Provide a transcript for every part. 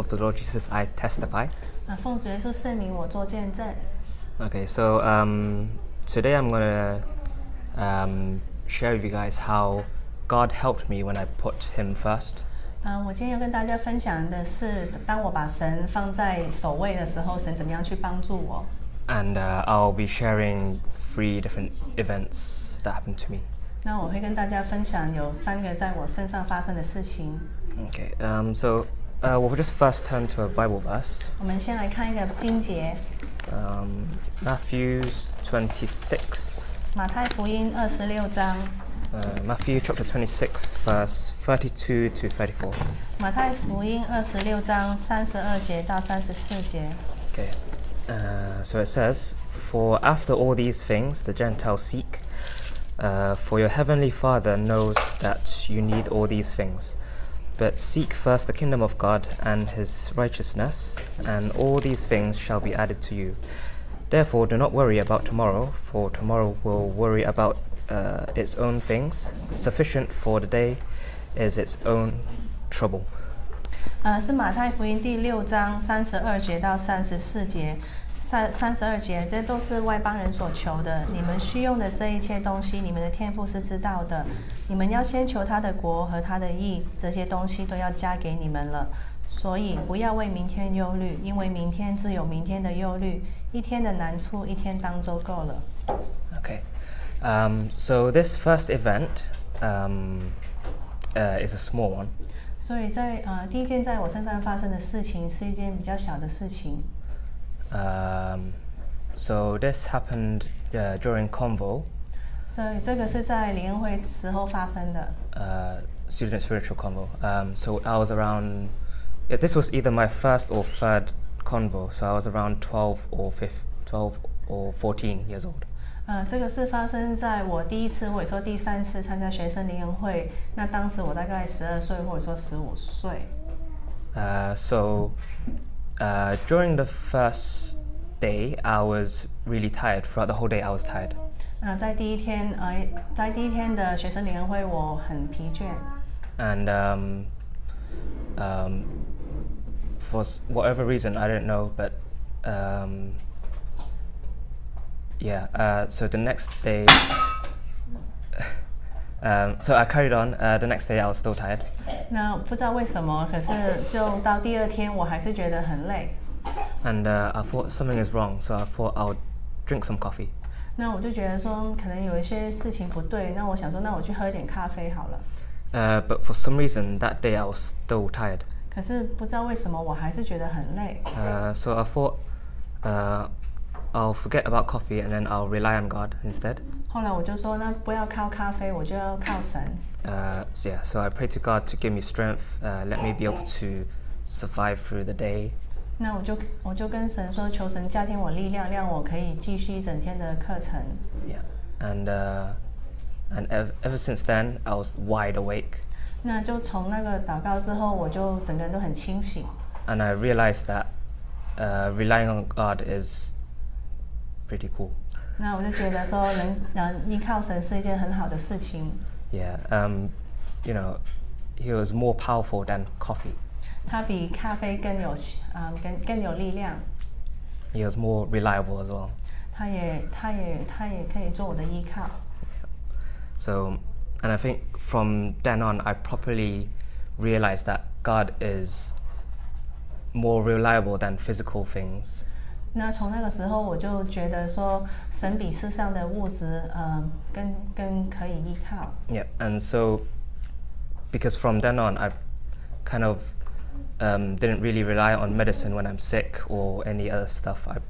of the Lord Jesus, I testify. 奉主耶稣圣名，我做见证。 Okay, so today I'm going to share with you guys how God helped me when I put Him first. 我今天要跟大家分享的是，当我把神放在首位的时候，神怎么样去帮助我。 And I'll be sharing 3 different events that happened to me. 那我会跟大家分享有3个在我身上发生的事情。 Okay, so we'll just first turn to a Bible verse. 我们先来看一个经节， Matthew 26. 马太福音26章。 Matthew chapter 26, verse 32 to 34. 马太福音26章32节到34节。 Okay, so it says, "For after all these things the Gentiles seek, for your heavenly Father knows that you need all these things. But seek first the kingdom of God and His righteousness, and all these things shall be added to you. Therefore do not worry about tomorrow, for tomorrow will worry about its own things. Sufficient for the day is its own trouble." 是马太福音第6章32节到34节。32节，这都是外邦人所求的。你们需用的这一切东西，你们的天父是知道的。你们要先求他的国和他的义，这些东西都要加给你们了。所以不要为明天忧虑，因为明天自有明天的忧虑。一天的难处，一天当周够了。 Okay, so this first event is a small one. 所以在第一件在我身上发生的事情，是一件比较小的事情。 So this happened during convo, 所以这个是在联会时候发生的。 student spiritual convo. So I was around. This was either my first or third convo. So I was around 12 or 14 years old. 这个是发生在我第一次或者说第3次参加学生联会。那当时我大概12岁或者说15岁。 So during the first day, I was really tired. Throughout the whole day, I was tired. 在第一天的学生联会，我很疲倦。 And for whatever reason, I don't know, but so the next day, so I carried on. The next day, I was still tired. 那不知道为什么，可是就到第2天，我还是觉得很累。 And I thought something is wrong, so I thought I'll drink some coffee. 那我就觉得说，可能有一些事情不对。那我想说，那我去喝一点咖啡好了。 But for some reason, that day I was still tired. 可是不知道为什么，我还是觉得很累。 So I thought I'll forget about coffee and then I'll rely on God instead. 后来我就说，那不要靠咖啡，我就要靠神。 So I prayed to God to give me strength, let me be able to survive through the day. 那我就跟神说，求神加添我力量，让我可以继续一整天的课程。 Yeah, and ever since then, I was wide awake. 那就从那个祷告之后，我就整个人都很清醒。 And I realized that relying on God is pretty cool. 那我就觉得说，能依靠神是一件很好的事情。 Yeah, you know, He was more powerful than coffee. 它比咖啡更有力量。 He was more reliable as well. 它也可以做我的依靠。 So, and I think from then on, I properly realized that God is more reliable than physical things. 那从那个时候，我就觉得说，神比世上的物质，更可以依靠。 Yeah, and so because from then on, I kind of didn't really rely on medicine when I'm sick or any other stuff. I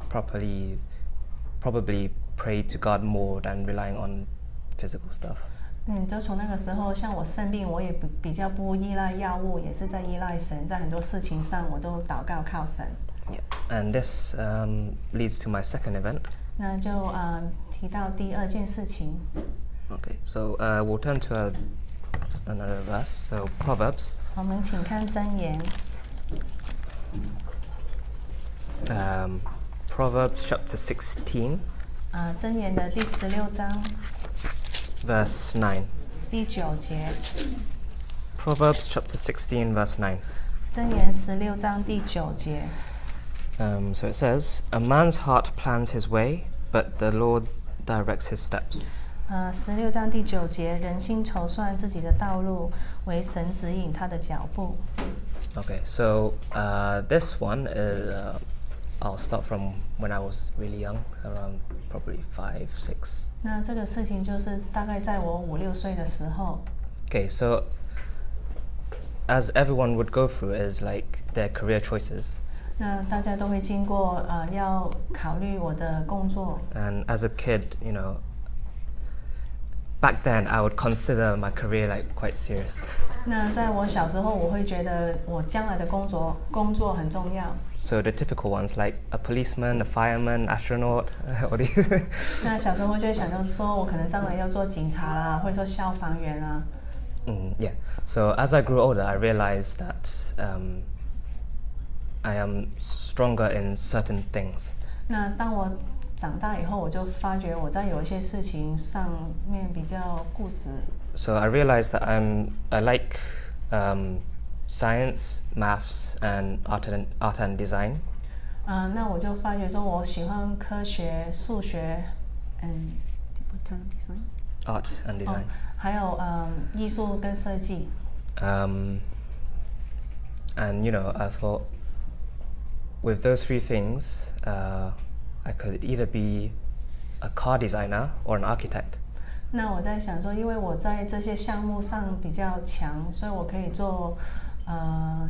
probably prayed to God more than relying on physical stuff. 就从那个时候，像我生病，我也比较不依赖药物，也是在依赖神，在很多事情上，我都祷告靠神。 Yeah, and this leads to my second event. 那就提到第2件事情。 Okay, so we'll turn to another verse. So Proverbs. 我们请看箴言。Proverbs chapter 16. 箴言的第16章。 Verse 9. 第9节。 Proverbs chapter 16, verse 9. 箴言16章第9节。So it says, "A man's heart plans his way, but the Lord directs his steps." 16章第9节，人心筹算自己的道路，为神指引他的脚步。Okay, so this one is, I'll start from when I was really young, around probably 5, 6. 那这个事情就是大概在我5、6岁的时候。Okay, so as everyone would go through is like their career choices. 那大家都会经过要考虑我的工作。And as a kid, you know, back then I would consider my career like quite serious. 那在我小时候，我会觉得我将来的工作很重要。So the typical ones like a policeman, a fireman, astronaut, all these. 那小时候就会想到说，我可能将来要做警察啦，或者说消防员啦。Yeah. So as I grew older, I realized that I am stronger in certain things. 那当我长大以后，我就发觉我在有一些事情上面比较固执。So I realized that I like science, maths, and art and design. 那我就发觉说我喜欢科学、数学Art and design. 还有艺术跟设计。And you know, I thought with those 3 things, I could either be a car designer or an architect. 那我在想说，因为我在这些项目上比较强，所以我可以做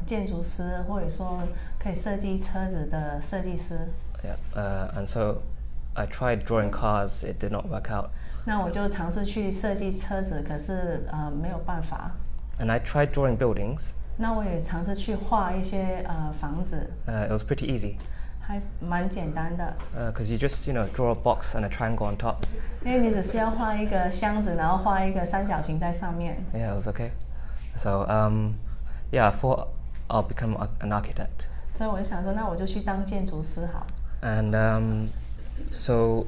建筑师，或者说可以设计车子的设计师。Yeah. And so I tried drawing cars. It did not work out. 那我就尝试去设计车子，可是没有办法。And I tried drawing buildings. 那我也尝试去画一些房子。It was pretty easy. 还蛮简单的。Because you just, you know, draw a box and a triangle on top. 因为你只需要画一个箱子，然后画一个三角形在上面。Yeah, it was okay. So yeah, I thought I'll become an architect. 所以我就想说，那我就去当建筑师好。And so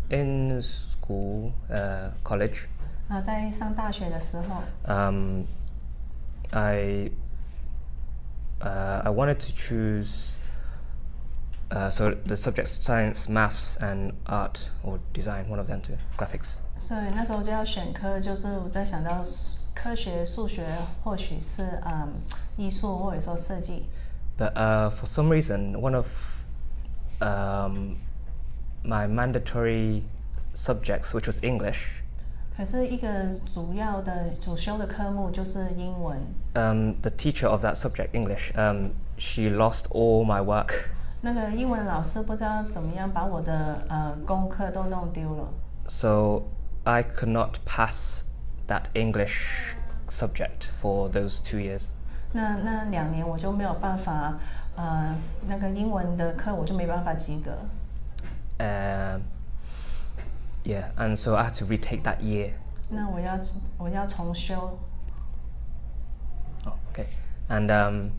in school, college. 在上大学的时候。I wanted to choose. So the subjects science, maths, and art or design, one of them too, graphics. 所以那时候就要选科，就是我在想到科学、数学，或许是艺术，或者说设计。But for some reason, one of my mandatory subjects, which was English. 可是一个主修的科目就是英文。The teacher of that subject, English, she lost all my work. 那个英文老师不知道怎么样把我的功课都弄丢了。So I could not pass that English subject for those 2 years. 那2年我就没有办法，那个英文的课我就没办法及格。Yeah, and so I had to retake that year. 那我要重修。Oh, okay. And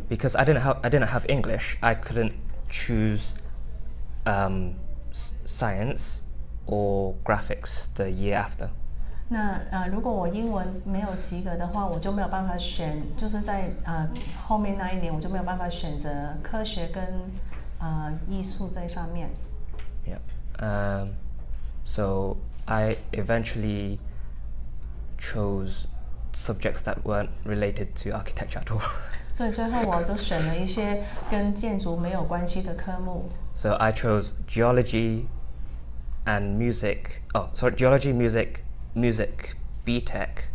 because I didn't have English, I couldn't choose science or graphics the year after. 那如果我英文没有及格的话，我就没有办法选，就是在后面那1年我就没有办法选择科学跟艺术这一方面。Yeah. So I eventually chose subjects that weren't related to architecture at all. 所以最后我就选了一些跟建筑没有关系的科目。So I chose geology and music. Oh, sorry, geology, music, B.Tech,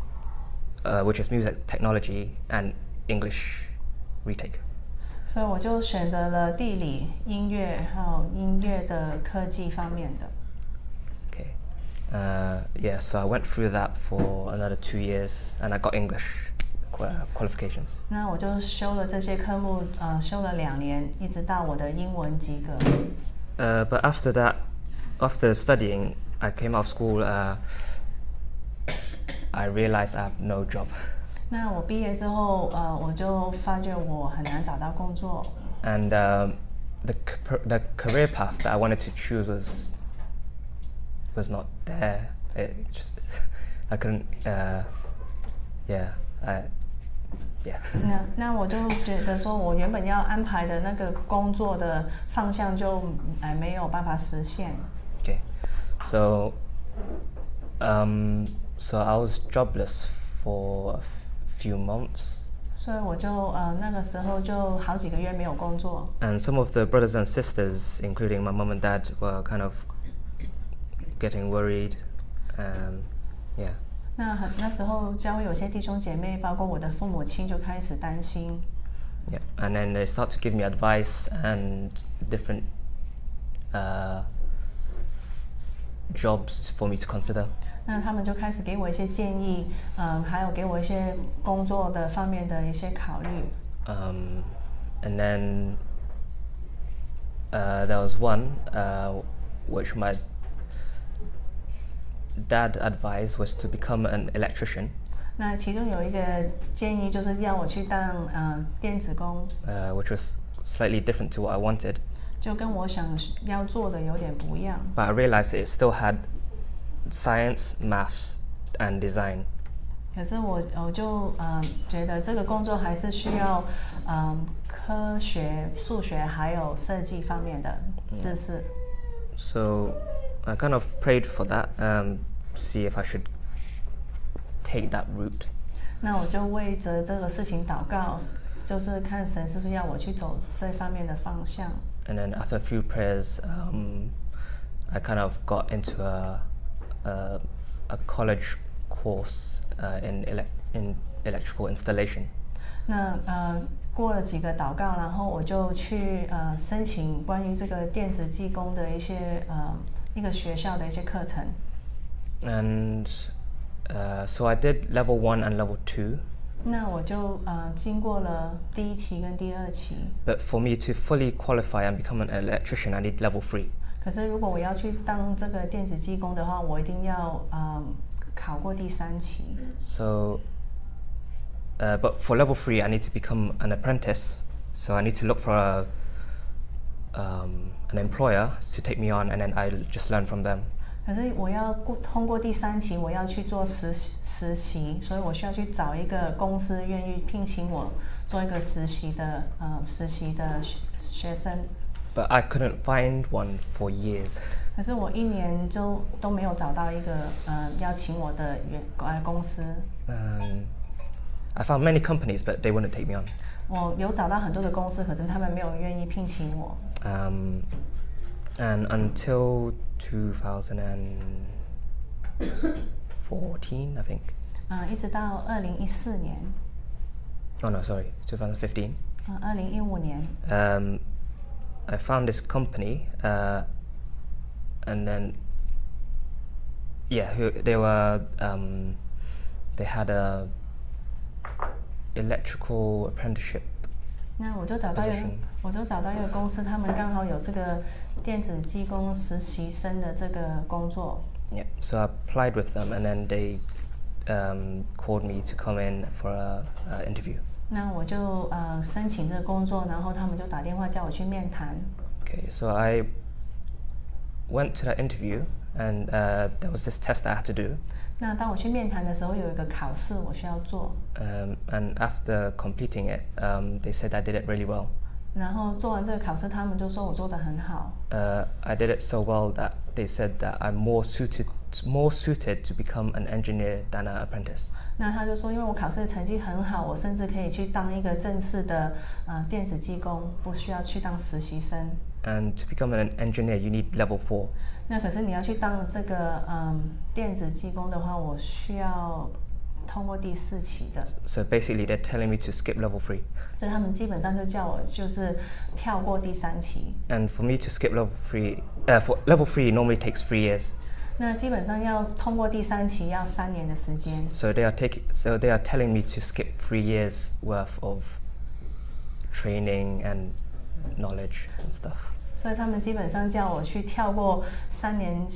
which is music technology, and English retake. 所以我就选择了地理、音乐还有音乐的科技方面的。Okay. Yeah, so I went through that for another 2 years, and I got English qualifications. 那我就修了这些科目，修了2年，一直到我的英文及格。But after that, after studying, I came out of school. I realized I have no job. 那我毕业之后，我就发觉我很难找到工作。And the career path that I wanted to choose was not there. It just I couldn't. Yeah. yeah. 那我就觉得说，我原本要安排的那个工作的方向就没有办法实现。Okay, so so I was jobless for a few months. 所以我就那个时候就好几个月没有工作。And some of the brothers and sisters, including my mum and dad, were kind of getting worried. Yeah. 那时候教会有些弟兄姐妹，包括我的父母亲，就开始担心。Yeah, and then they start to give me advice and different jobs for me to consider. 那他们就开始给我一些建议，还有给我一些工作的方面的一些考虑。And then there was one which my dad advised was to become an electrician. 那其中有一个建议就是要我去当电子工， which was slightly different to what I wanted. 就跟我想要做的有点不一样。But I realized it still had science, maths, and design. 可是我就觉得这个工作还是需要科学、数学还有设计方面的知识。So I kind of prayed for that, see if I should take that route. 那我就为着这个事情祷告，就是看神是不是要我去走这方面的方向。And then after a few prayers, I kind of got into a college course in electrical installation. 那过了几个祷告，然后我就去申请关于这个电子技工的一个学校的一些课程。And so I did level 1 and level 2. 那我就经过了第一期跟第二期。But for me to fully qualify and become an electrician, I need level 3. 可是如果我要去当这个电子技工的话，我一定要考过第3期。So, but for level 3, I need to become an apprentice. So I need to look for an employer to take me on, and then I just learn from them. 可是我要通过第3期，我要去做实习，所以我需要去找一个公司愿意聘请我做一个实习的学生。But I couldn't find one for years. 可是我1年都没有找到一个邀请我的公司。I found many companies, but they wouldn't take me on. 我有找到很多的公司，可是他们没有愿意聘请我。And until 2014, I think. 一直到2014年。Oh no, sorry, 2015. 2015年。I found this company, and then they had a electrical apprenticeship. 那我就找到一个公司，他们刚好有这个电子技工实习生的这个工作。Yeah, so I applied with them, and then they called me to come in for a interview. 那我就申请这个工作，然后他们就打电话叫我去面谈。Okay, so I went to that interview, and there was this test I had to do. 那当我去面谈的时候，有一个考试我需要做。And after completing it, they said I did it really well. 然后做完这个考试，他们就说我做得很好。I did it so well that they said that I'm more suited to become an engineer than an apprentice. 那他就说，因为我考试的成绩很好，我甚至可以去当一个正式的电子技工，不需要去当实习生。And to become an engineer, you need level 4. 那可是你要去当这个电子技工的话，我需要通过第4期的。So basically, they're telling me to skip level 3. 所以他们基本上就叫我就是跳过第3期。And for me to skip level 3, for level 3 normally takes 3 years. 那基本上要通过第3期要3年的时间。So they are telling me to skip 3 years worth of training and knowledge and stuff. 所以他们基本上叫我去跳过3年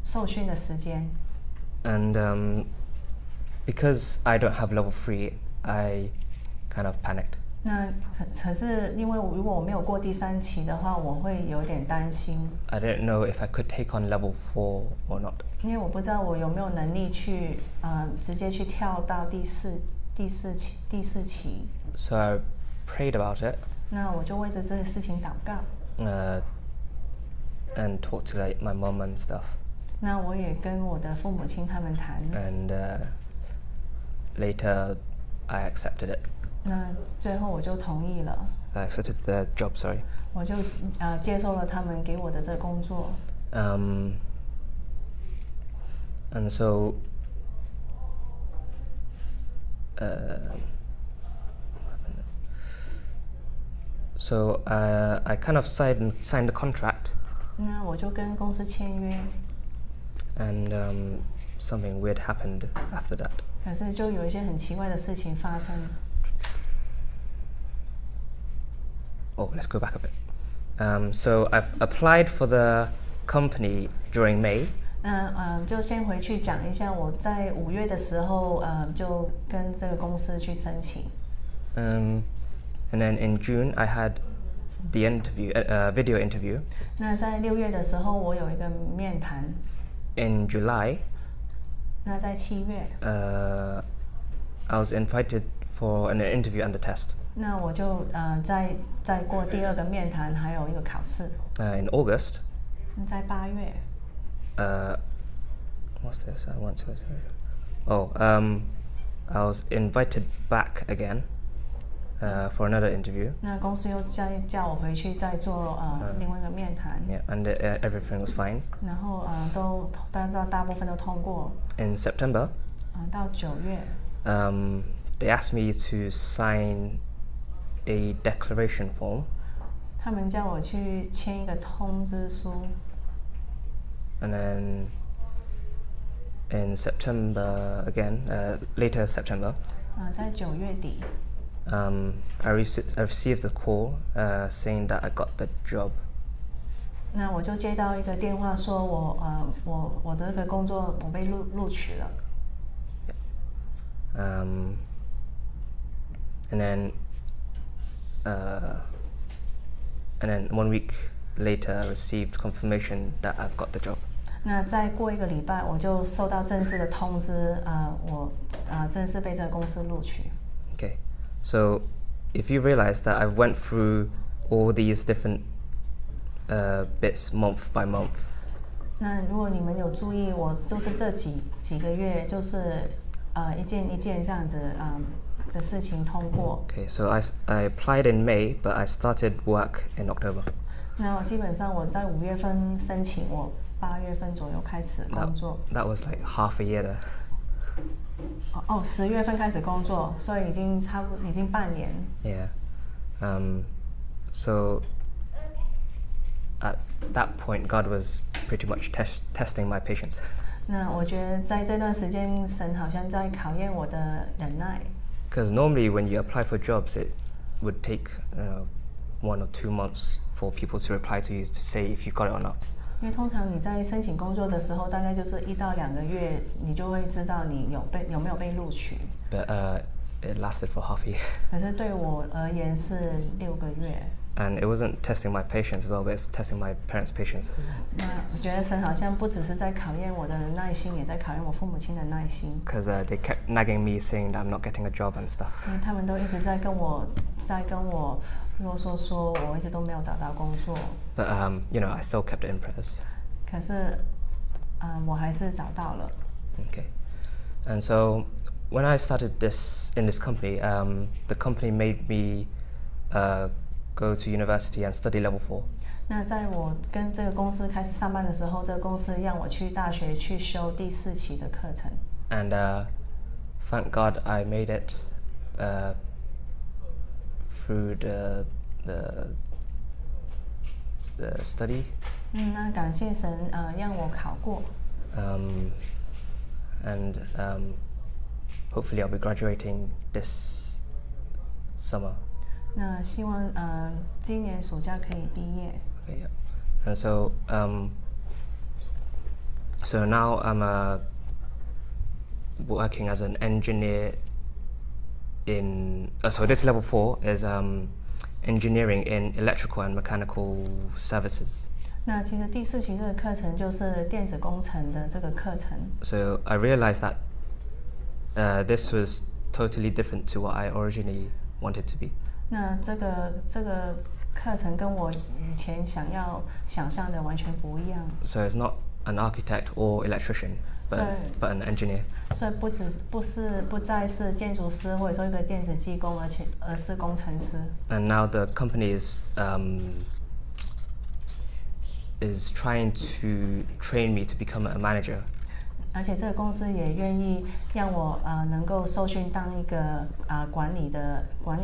受训的时间。And because I don't have level 3, I kind of panicked. 那可是因为如果我没有过第3期的话，我会有点担心。I didn't know if I could take on level 4 or not. 因为我不知道我有没有能力去直接去跳到第4第四期。So I prayed about it. 那我就为着这个事情祷告。And talked to like my mom and stuff. 那我也跟我的父母亲他们谈。And later, I accepted it. 那最后我就同意了。I accepted the job. Sorry. 我就接受了他们给我的这个工作。And so. So I kind of signed the contract. 那我就跟公司签约。And something weird happened after that. 可是就有一些很奇怪的事情发生。Oh, let's go back a bit. So I applied for the company during May. 那就先回去讲一下，我在5月的时候，就跟这个公司去申请。And then in June, I had the interview, video interview. 那在6月的时候，我有一个面谈。In July. 那在7月。I was invited for an interview and a test. 那我就再过第2个面谈，还有一个考试。In August. 在8月。What's this? I want to say. Oh, I was invited back again. For another interview. 那公司又叫我回去再做另外一个面谈。Yeah, and everything was fine. 然后大部分都通过。In September. 到9月。They asked me to sign a declaration form. 他们叫我去签一个通知书。And then in September again, later September. 在9月底。I received a call saying that I got the job. 那我就接到一个电话，说我这个工作我被录取了。And then 1 week later, I received confirmation that I've got the job. 那再过1个礼拜，我就收到正式的通知，我正式被这个公司录取。Okay. So, if you realize that I went through all these different bits month by month. 那如果你们有注意，我就是这几个月，就是一件一件这样子的事情通过。Okay, so I applied in May, but I started work in October. 那基本上我在5月份申请，我8月份左右开始工作。That was like half a year there. 10月份开始工作，所以已经半年。Yeah. So at that point, God was pretty much testing my patience. 那我觉得在这段时间，神好像在考验我的忍耐。Because normally when you apply for jobs, it would take 1 or 2 months for people to reply to you to say if you got it or not. 因为通常你在申请工作的时候，大概就是1到2个月，你就会知道你有没有被录取。But it lasted for half a year. 可是对我而言是6个月。And it wasn't testing my patience as well, but it's testing my parents' patience. 那我觉得神好像不只是在考验我的耐心，也在考验我父母亲的耐心。Because they kept nagging me, saying that I'm not getting a job and stuff. 因为他们都一直在跟我啰嗦说，我一直都没有找到工作。But I still kept it in prayers. 可是，我还是找到了。Okay. And so when I started in this company, the company made me go to university and study level 4. 那在我跟这个公司开始上班的时候，这个公司让我去大学去修第4期的课程。And thank God I made it through the study. 那感谢神，让我考过。And hopefully I'll be graduating this summer. 那希望今年暑假可以毕业。Okay, yeah. And so now I'm working as an engineer in. So this level 4 is engineering in electrical and mechanical services. 那其实第4期这个课程就是电子工程的这个课程。So I realized that this was totally different to what I originally wanted to be. 那这个课程跟我以前想象的完全不一样。So it's not an architect or electrician, but an engineer. 所以不再是建筑师或者说一个电子技工，而是工程师。And now the company is trying to train me to become a manager. 而且这个公司也愿意让我能够受训当一个管理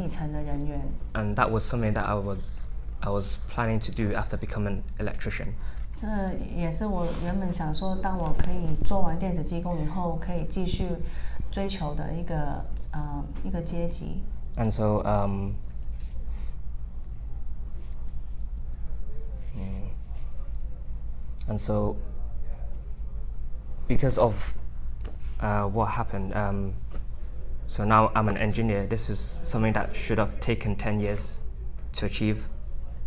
层的人员。And that was something that I was planning to do after becoming an electrician. 这也是我原本想说，当我可以做完电子技工以后，可以继续追求的一个阶级。And so because of what happened, so now I'm an engineer. This is something that should have taken 10 years to achieve.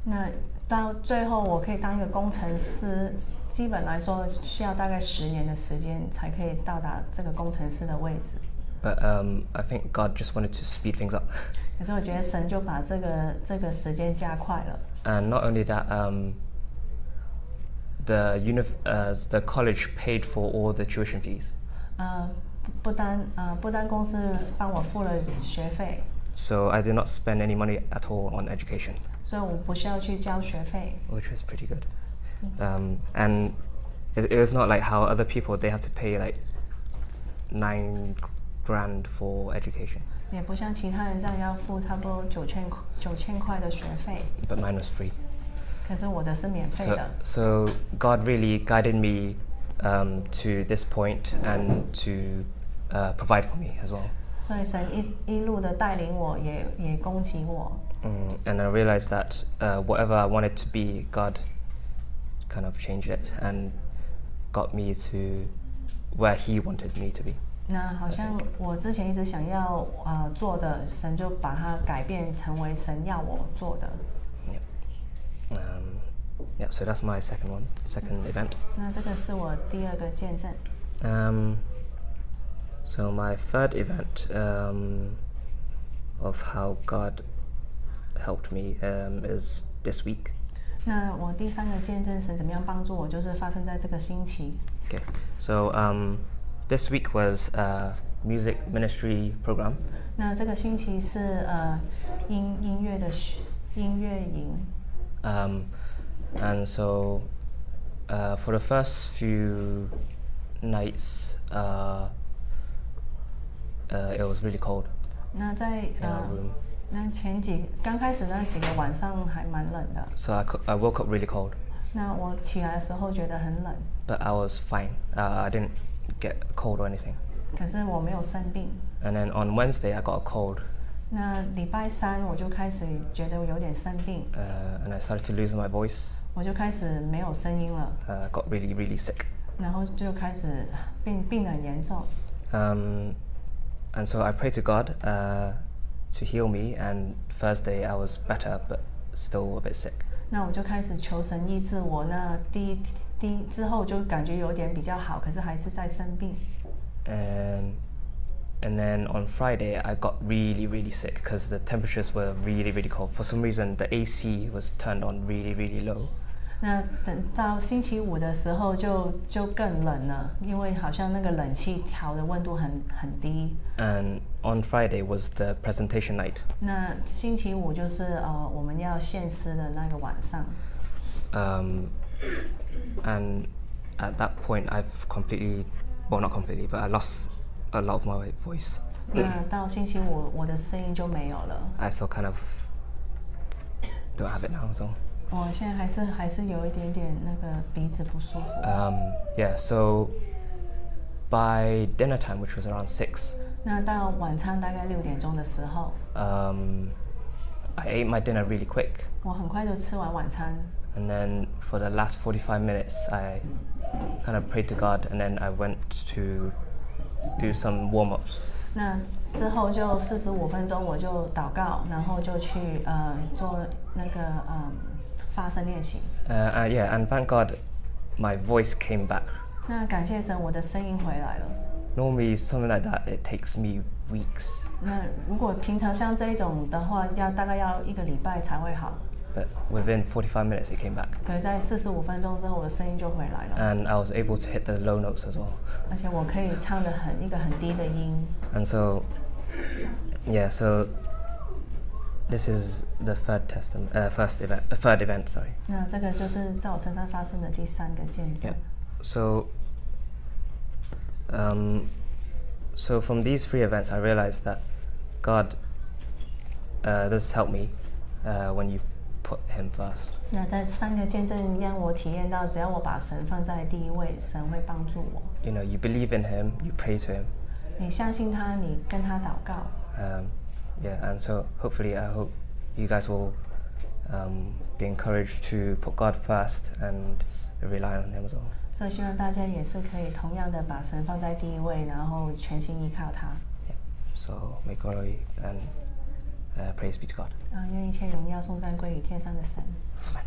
那到最后我可以当一个工程师，基本来说需要大概10年的时间才可以到达这个工程师的位置。But I think God just wanted to speed things up. 可是我觉得神就把这个时间加快了。And not only that, the college paid for all the tuition fees. 不单公司帮我付了学费。So I did not spend any money at all on education. 所以我不需要去交学费。Which was pretty good. And it was not like how other people, they have to pay like $9,000 for education. 也不像其他人这样要付差不多9000块的学费。But mine was free. 可是我的是免费的。So God really guided me to this point and to provide for me as well. 所以神一路的带领我，也供给我。And I realized that whatever I wanted to be, God kind of changed it and got me to where He wanted me to be. 那好像我之前一直想要做的，神就把它改变成为神要我做的。Yeah, so that's my second event. 那这个是我第二个见证。So my third event of how God helped me is this week. 那我第三个见证神怎么样帮助我，就是发生在这个星期。Okay, so this week was a music ministry program. 那这个星期是音乐营。And so for the first few nights, it was really cold. 那在 in our room. 那刚开始那几个晚上还蛮冷的。So I woke up really cold. 那我起来的时候觉得很冷。But I was fine. I didn't get a cold or anything. 可是我没有生病。And then on Wednesday I got a cold. 那礼拜三我就开始觉得我有点生病。And I started to lose my voice. 我就开始没有声音了。Got really, really sick. 然后就开始病得很严重。And so I prayed to God to heal me. And Thursday I was better, but still a bit sick. 那我就开始求神医治我。那之后就感觉有点比较好，可是还是在生病。And then on Friday I got really, really sick because the temperatures were really, really cold. For some reason the AC was turned on really, really low. 那等到星期五的时候就更冷了，因为好像那个冷气调的温度很低。And on Friday was the presentation night. 那星期五就是我们要献诗的那个晚上。And at that point I've completely, well not completely, but I lost a lot of my voice. 那到星期五我的声音就没有了。I still kind of don't have it now, so. 我现在还是有一点点那个鼻子不舒服。Yeah, so by dinner time, which was around 6. 那到晚餐大概6点钟的时候。I ate my dinner really quick. 我很快就吃完晚餐。And then for the last 45 minutes, I kind of prayed to God, and then I went to do some warm-ups. 那之后就45分钟，我就祷告，然后就去做那个发声练习。Yeah, and thank God, my voice came back. 那感谢神，我的声音回来了。Normally, something like that, it takes me weeks. 那如果平常像这一种的话，大概要1个礼拜才会好。But within 45 minutes, it came back. 可是在45分钟之后，我的声音就回来了。And I was able to hit the low notes as well. 而且我可以唱得一个很低的音。And so, yeah, so this is the third event, sorry. 那这个就是在我身上发生的第3个见证。Yeah. So from these 3 events, I realized that God does help me when you put Him first. 那在3个见证让我体验到，只要我把神放在第一位，神会帮助我。You know, you believe in Him, you pray to Him. 你相信他，你跟他祷告。Yeah, and so hopefully I hope you guys will be encouraged to put God first and rely on Him as well. 所以希望大家也是可以同样的把神放在第一位，然后全心依靠他。Yeah. So may glory and praise be to God. 愿一切荣耀颂赞归于天上的神。Amen.